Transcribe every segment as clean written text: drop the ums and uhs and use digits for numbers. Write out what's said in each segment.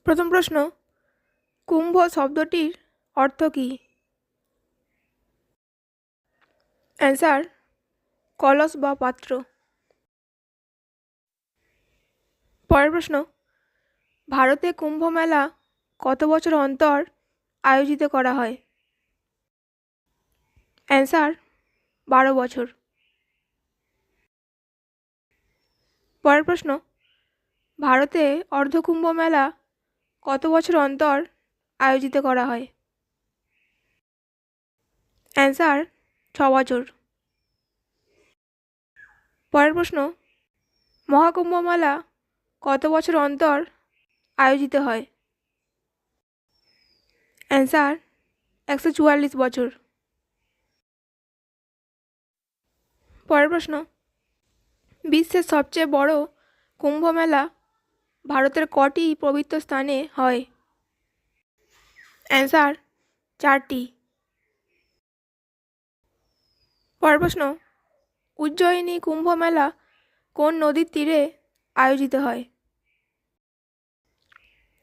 প্রথম প্রশ্ন, কুম্ভ শব্দটির অর্থ কী? অ্যান্সার, কলস বা পাত্র। পরের প্রশ্ন, ভারতে কুম্ভ মেলা কত বছর অন্তর আয়োজিত করা হয়? অ্যান্সার, 12 বছর। পরের প্রশ্ন, ভারতে অর্ধকুম্ভ মেলা কত বছর অন্তর আয়োজিত করা হয়? অ্যান্সার, 6 বছর। পরের প্রশ্ন, মহাকুম্ভ মেলা কত বছর অন্তর আয়োজিত হয়? অ্যান্সার, 144 বছর। পরের প্রশ্ন, বিশ্বের সবচেয়ে বড় কুম্ভ মেলা ভারতের কটি পবিত্র স্থানে হয়? অ্যান্সার, 4টি। পরের প্রশ্ন, উজ্জয়িনী কুম্ভ মেলা কোন নদীর তীরে আয়োজিত হয়?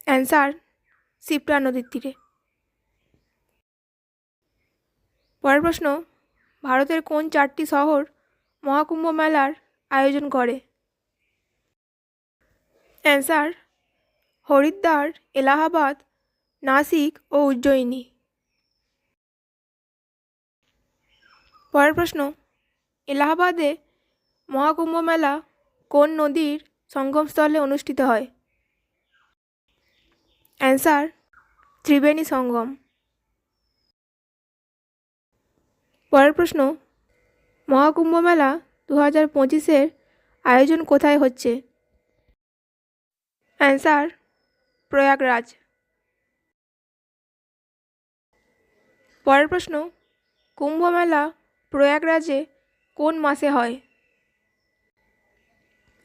অ্যান্সার, শিপ্রা নদীর তীরে। পরের প্রশ্ন, ভারতের কোন 4টি শহর মহাকুম্ভ মেলার আয়োজন করে? অ্যান্সার, হরিদ্বার, এলাহাবাদ, নাসিক ও উজ্জয়িনী। পরের প্রশ্ন, এলাহাবাদে মহাকুম্ভ মেলা কোন নদীর সঙ্গমস্থলে অনুষ্ঠিত হয়? অ্যান্সার, ত্রিবেণী সঙ্গম। পরের প্রশ্ন, মহাকুম্ভ মেলা 2025-এর আয়োজন কোথায় হচ্ছে? অ্যান্সার, প্রয়াগরাজ। পরের প্রশ্ন, কুম্ভ মেলা প্রয়াগরাজে কোন মাসে হয়?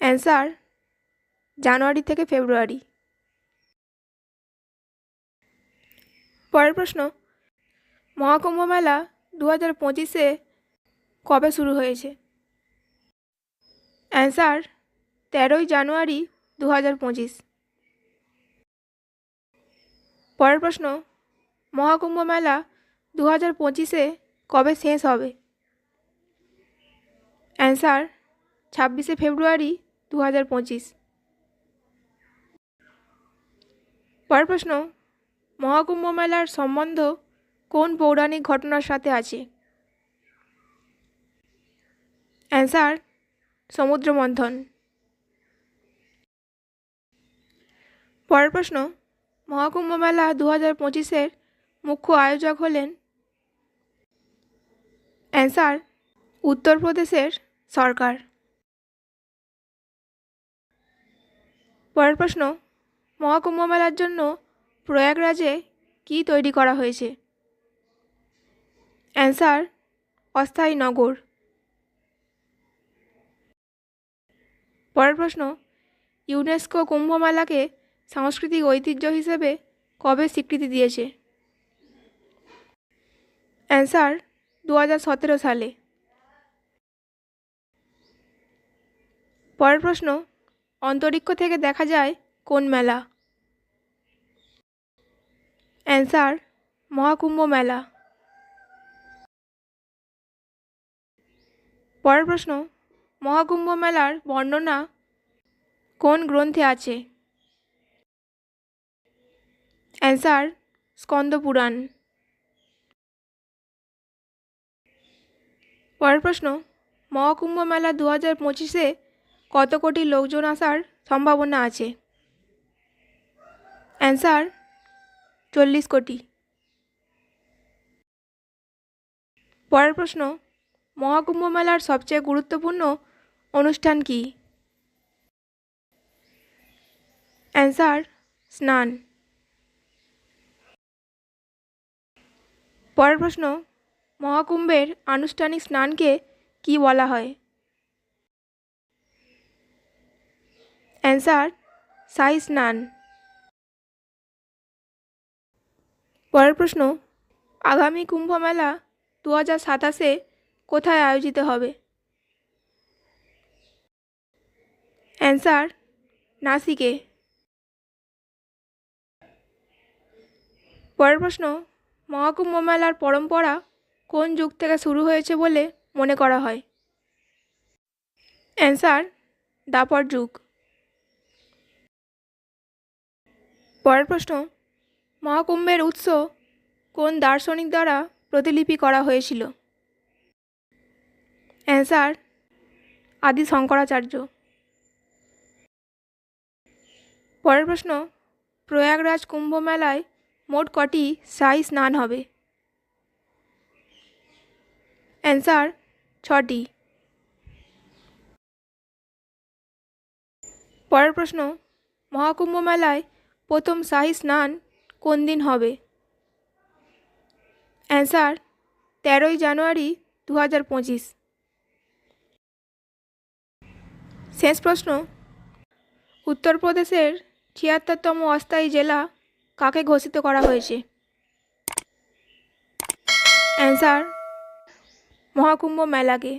অ্যান্সার, জানুয়ারি থেকে ফেব্রুয়ারি। পরের প্রশ্ন, মহাকুম্ভ মেলা 2025-এ কবে শুরু হয়েছে? অ্যান্সার, 13ই জানুয়ারি 2025। পরের প্রশ্ন, মহাকুম্ভ মেলা 2025-এ কবে শেষ হবে? অ্যান্সার, 26শে ফেব্রুয়ারি 2025। পরের প্রশ্ন, মহাকুম্ভ মেলার সম্বন্ধ কোন পৌরাণিক ঘটনার সাথে আছে? অ্যান্সার, সমুদ্র মন্থন। পরের প্রশ্ন, মহাকুম্ভ মেলা 2025-এর মুখ্য আয়োজক হলেন? অ্যান্সার, উত্তরপ্রদেশের সরকার। পরের প্রশ্ন, মহাকুম্ভ মেলার জন্য প্রয়াগরাজে কী তৈরি করা হয়েছে? অ্যান্সার, অস্থায়ী নগর। পরের প্রশ্ন, ইউনেস্কো কুম্ভ মেলাকে সাংস্কৃতিক ঐতিহ্য হিসেবে কবে স্বীকৃতি দিয়েছে? অ্যান্সার, 2017 সালে। পরের প্রশ্ন, অন্তরিক্ষ থেকে দেখা যায় কোন মেলা? অ্যান্সার, মহাকুম্ভ মেলা। পরের প্রশ্ন, মহাকুম্ভ মেলার বর্ণনা কোন গ্রন্থে আছে? অ্যান্সার, স্কন্দ পুরাণ। পরের প্রশ্ন, মহাকুম্ভ মেলা 2025-এ কত কোটি লোকজন আসার সম্ভাবনা আছে? অ্যান্সার, 40 কোটি। পরের প্রশ্ন, মহাকুম্ভ মেলার সবচেয়ে গুরুত্বপূর্ণ অনুষ্ঠান কি? অ্যান্সার, স্নান। পরের প্রশ্ন, মহাকুম্ভের আনুষ্ঠানিক স্নানকে কি বলা হয়? অ্যান্সার, শাহী স্নান। পরের প্রশ্ন, আগামী কুম্ভ মেলা 2027-এ কোথায় আয়োজিত হবে? অ্যান্সার, নাসিকে। পরের প্রশ্ন, মহাকুম্ভ মেলার পরম্পরা কোন যুগ থেকে শুরু হয়েছে বলে মনে করা হয়? অ্যান্সার, দ্বাপর যুগ। পরের প্রশ্ন, মহাকুম্ভের উৎস কোন দার্শনিক দ্বারা প্রতিলিপি করা হয়েছিল? অ্যান্সার, আদি শঙ্করাচার্য। পরের প্রশ্ন, প্রয়াগরাজ কুম্ভ মেলায় মোট কটি শাহী স্নান হবে? অ্যান্সার, 6টি। পরের প্রশ্ন, মহাকুম্ভ মেলায় প্রথম শাহী স্নান কোন দিন হবে? অ্যান্সার, 13ই জানুয়ারি 2025। শেষ প্রশ্ন, উত্তরপ্রদেশের 76তম অস্থায়ী জেলা কাকে ঘোষিত করা হয়েছে? অ্যান্সার, মহাকুম্ভ মেলাকে।